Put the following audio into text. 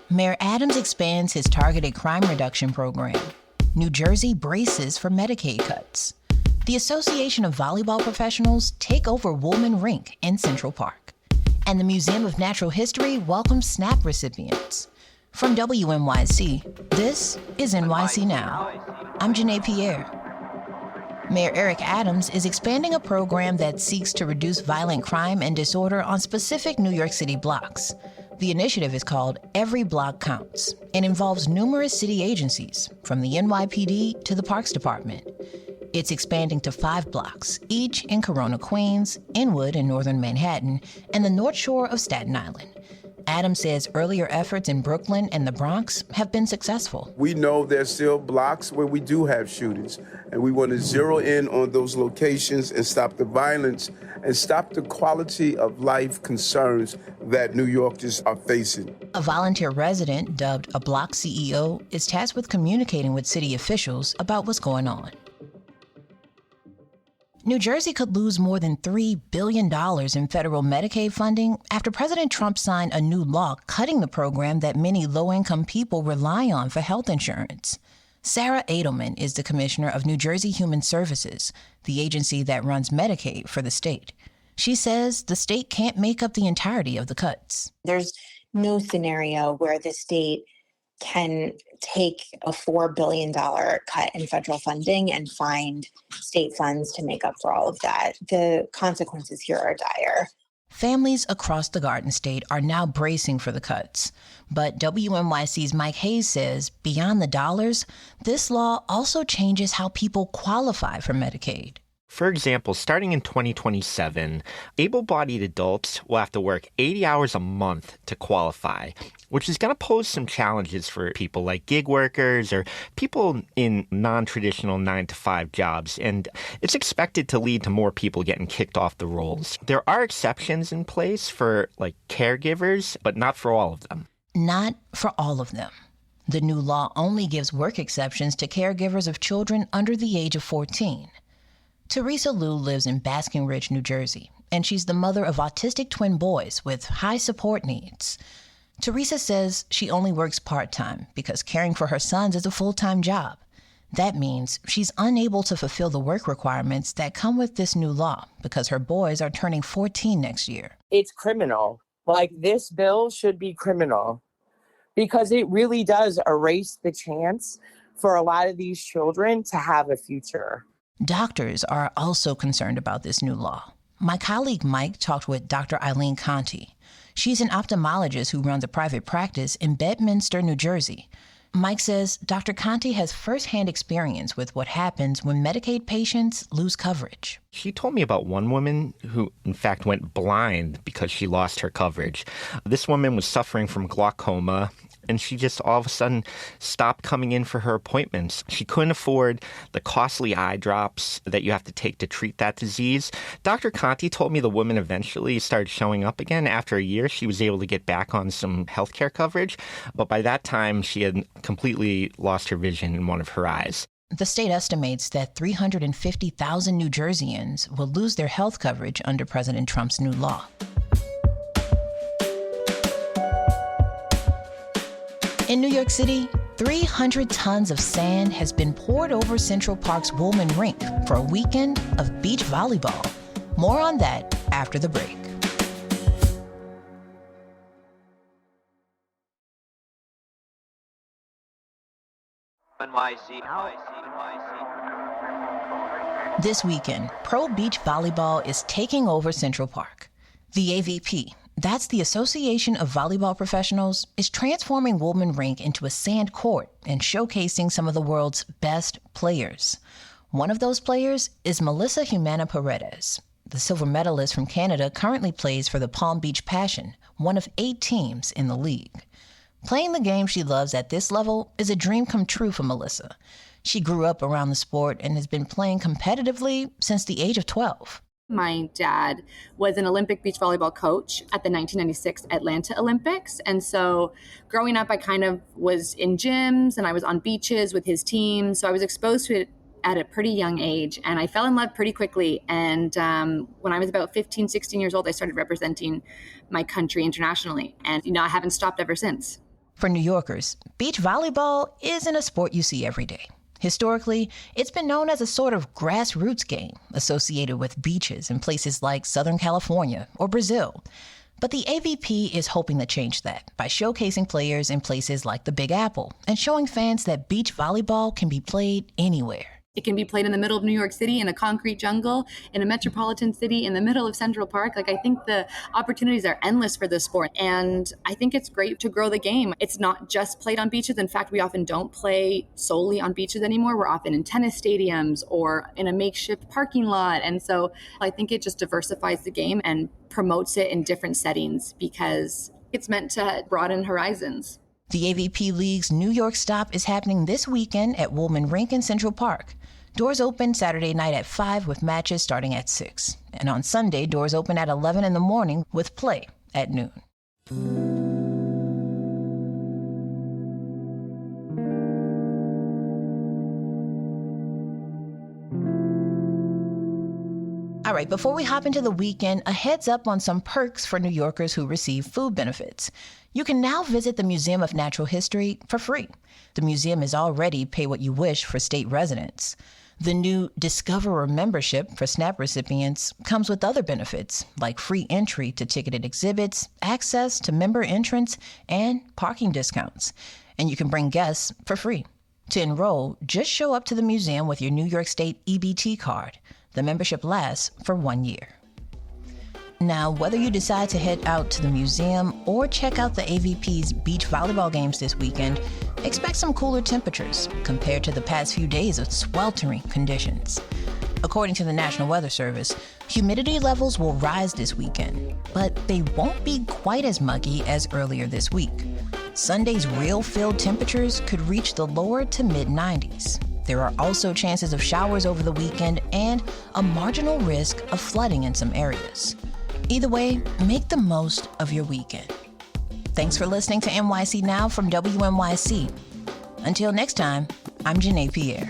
Mayor Adams expands his targeted crime reduction program. New Jersey braces for Medicaid cuts. The Association of Volleyball Professionals take over Wollman Rink in Central Park. And the Museum of Natural History welcomes SNAP recipients. From WNYC, this is NYC Now. I'm Janae Pierre. Mayor Eric Adams is expanding a program that seeks to reduce violent crime and disorder on specific New York City blocks. The initiative is called Every Block Counts and involves numerous city agencies, from the NYPD to the Parks Department. It's expanding to 5 blocks, each in Corona, Queens, Inwood in northern Manhattan, and the North Shore of Staten Island. Adams says earlier efforts in Brooklyn and the Bronx have been successful. We know there's still blocks where we do have shootings, and we want to zero in on those locations and stop the violence and stop the quality of life concerns that New Yorkers are facing. A volunteer resident, dubbed a block CEO, is tasked with communicating with city officials about what's going on. New Jersey could lose more than $3 billion in federal Medicaid funding after President Trump signed a new law cutting the program that many low-income people rely on for health insurance. Sarah Edelman is the commissioner of New Jersey Human Services, the agency that runs Medicaid for the state. She says the state can't make up the entirety of the cuts. There's no scenario where the state can take a $4 billion cut in federal funding and find state funds to make up for all of that. The consequences here are dire. Families across the Garden State are now bracing for the cuts. But WNYC's Mike Hayes says, beyond the dollars, this law also changes how people qualify for Medicaid. For example, starting in 2027, able-bodied adults will have to work 80 hours a month to qualify, which is going to pose some challenges for people like gig workers or people in non-traditional 9-to-5 jobs, and it's expected to lead to more people getting kicked off the rolls. There are exceptions in place for, like, caregivers, but not for all of them. Not for all of them. The new law only gives work exceptions to caregivers of children under the age of 14. Teresa Liu lives in Basking Ridge, New Jersey, and she's the mother of autistic twin boys with high support needs. Teresa says she only works part-time because caring for her sons is a full-time job. That means she's unable to fulfill the work requirements that come with this new law because her boys are turning 14 next year. It's criminal. Like, this bill should be criminal because it really does erase the chance for a lot of these children to have a future. Doctors are also concerned about this new law. My colleague Mike talked with Dr. Eileen Conti. She's an ophthalmologist who runs a private practice in Bedminster, New Jersey. Mike says Dr. Conti has firsthand experience with what happens when Medicaid patients lose coverage. She told me about one woman who, in fact, went blind because she lost her coverage. This woman was suffering from glaucoma, and she just all of a sudden stopped coming in for her appointments. She couldn't afford the costly eye drops that you have to take to treat that disease. Dr. Conti told me the woman eventually started showing up again. After a year, she was able to get back on some healthcare coverage, but by that time, she had completely lost her vision in one of her eyes. The state estimates that 350,000 New Jerseyans will lose their health coverage under President Trump's new law. In New York City, 300 tons of sand has been poured over Central Park's Wollman Rink for a weekend of beach volleyball. More on that after the break. This weekend, pro beach volleyball is taking over Central Park. The AVP, that's the Association of Volleyball Professionals, is transforming Wollman Rink into a sand court and showcasing some of the world's best players. One of those players is Melissa Humana Paredes. The silver medalist from Canada currently plays for the Palm Beach Passion, one of 8 teams in the league. Playing the game she loves at this level is a dream come true for Melissa. She grew up around the sport and has been playing competitively since the age of 12. My dad was an Olympic beach volleyball coach at the 1996 Atlanta Olympics. And so growing up, I kind of was in gyms and I was on beaches with his team. So I was exposed to it at a pretty young age and I fell in love pretty quickly. And when I was about 15, 16 years old, I started representing my country internationally. And, I haven't stopped ever since. For New Yorkers, beach volleyball isn't a sport you see every day. Historically, it's been known as a sort of grassroots game associated with beaches in places like Southern California or Brazil. But the AVP is hoping to change that by showcasing players in places like the Big Apple and showing fans that beach volleyball can be played anywhere. It can be played in the middle of New York City, in a concrete jungle, in a metropolitan city, in the middle of Central Park. I think the opportunities are endless for this sport. And I think it's great to grow the game. It's not just played on beaches. In fact, we often don't play solely on beaches anymore. We're often in tennis stadiums or in a makeshift parking lot. And so I think it just diversifies the game and promotes it in different settings because it's meant to broaden horizons. The AVP League's New York stop is happening this weekend at Wollman Rink in Central Park. Doors open Saturday night at 5 with matches starting at 6. And on Sunday, doors open at 11 in the morning with play at noon. All right, before we hop into the weekend, a heads up on some perks for New Yorkers who receive food benefits. You can now visit the Museum of Natural History for free. The museum is already Pay What You Wish for state residents. The new Discoverer membership for SNAP recipients comes with other benefits, like free entry to ticketed exhibits, access to member entrance, and parking discounts. And you can bring guests for free. To enroll, just show up to the museum with your New York State EBT card. The membership lasts for 1 year. Now, whether you decide to head out to the museum or check out the AVP's beach volleyball games this weekend, expect some cooler temperatures compared to the past few days of sweltering conditions. According to the National Weather Service, humidity levels will rise this weekend, but they won't be quite as muggy as earlier this week. Sunday's real field temperatures could reach the lower to mid-90s. There are also chances of showers over the weekend and a marginal risk of flooding in some areas. Either way, make the most of your weekend. Thanks for listening to NYC Now from WNYC. Until next time, I'm Janae Pierre.